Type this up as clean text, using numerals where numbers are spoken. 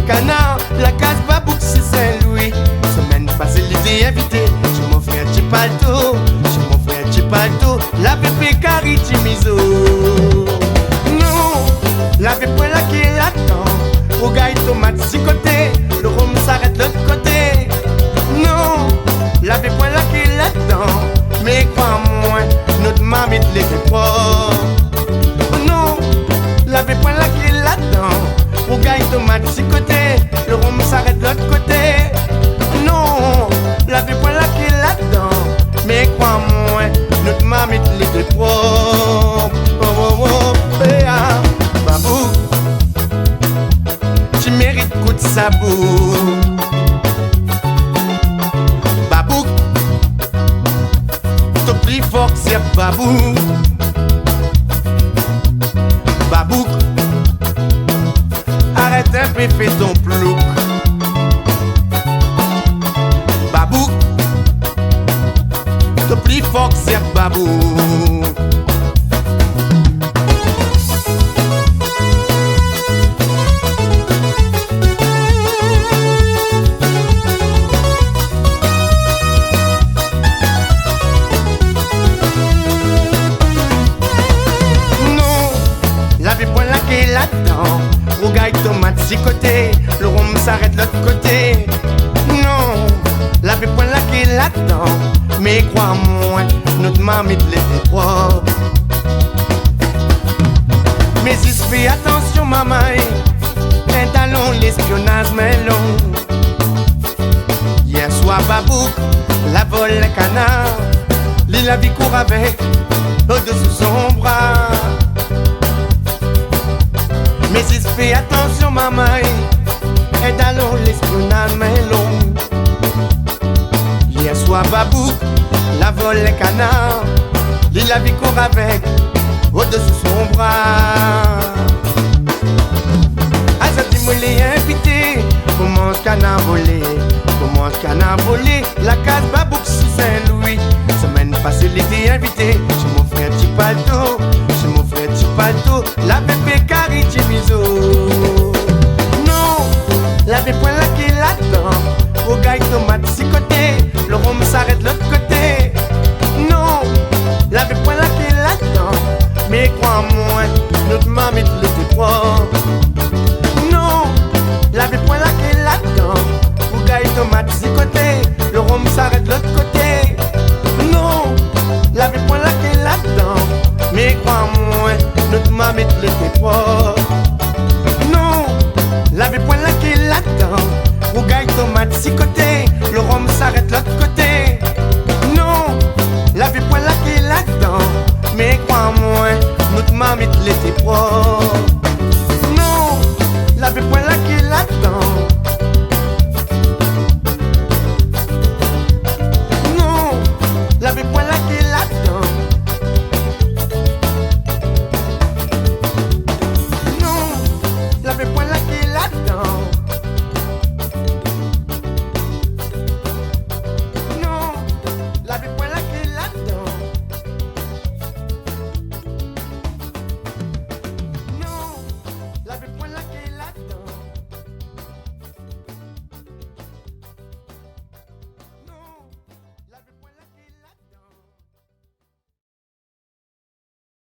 canard, la case Babouk, c'est Saint-Louis. Semaine passée, l'idée invité chez mon frère Chipalto, chez mon frère Chipalto, la bébé Cari Chimizo. Non, la bébé là qui est là-dedans, au gars tomate si côté, le rhum s'arrête de l'autre côté. Non, la bébé là qui est là-dedans, mais crois-moi, notre mamie te l'est propre. Non, la bébé là qui est là-dedans, au gars tomate si côté, le rhum s'arrête de l'autre côté. Non, la bébé là qui est là-dedans, mais crois-moi, notre mamie te l'est propre. Oh oh oh, béa, Babou, tu mérites coup de sabot. Babou, t'es plus fort que c'est Babou. Babou, arrête un peu, fais ton plouc. Babou, t'es plus fort que c'est Babou. Là-dedans, au gars tomate si côté, le rhum s'arrête de l'autre côté. Non, la bébé là qui est là-dedans, mais crois-moi, notre mamie te l'était propre. Mais il se fait attention maman, un talon l'espionnage mais long. Hier soir Babouk, la vole le canard, l'île la vie court avec, au-dessous son bras. Mais il se fait attention maman, et dans l'espionnage mais long. Hier soir Babouk, la vole les canards, l'île la vie court avec, au-dessous son bras. Azati me l'est invité, comment ce canard volé, comment ce canard volé, la case Babouk sous Saint-Louis. Semaine passée l'été invité, chez mon frère Chipalto, chez mon frère Chipalto, la bébé Cari Chimizo. Non, la bébé là qui est là-dedans, au gars tomate si côté, le rhum s'arrête de l'autre côté. Non, la bébé là qui est là-dedans, mais crois-moi, notre mamie te l'était propre. Non, la bébé là qui est là-dedans, au gars tomate si côté, le rhum s'arrête de l'autre côté. Non, la bébé là qui est là-dedans, mais crois-moi, notre mamie te l'était propre. Non, la bébé là qui est là-dedans, au gars tomate si côté, le rhum s'arrête de l'autre côté. Non, la bébé là qui est là-dedans, mais crois-moi, notre mamie te l'était propre.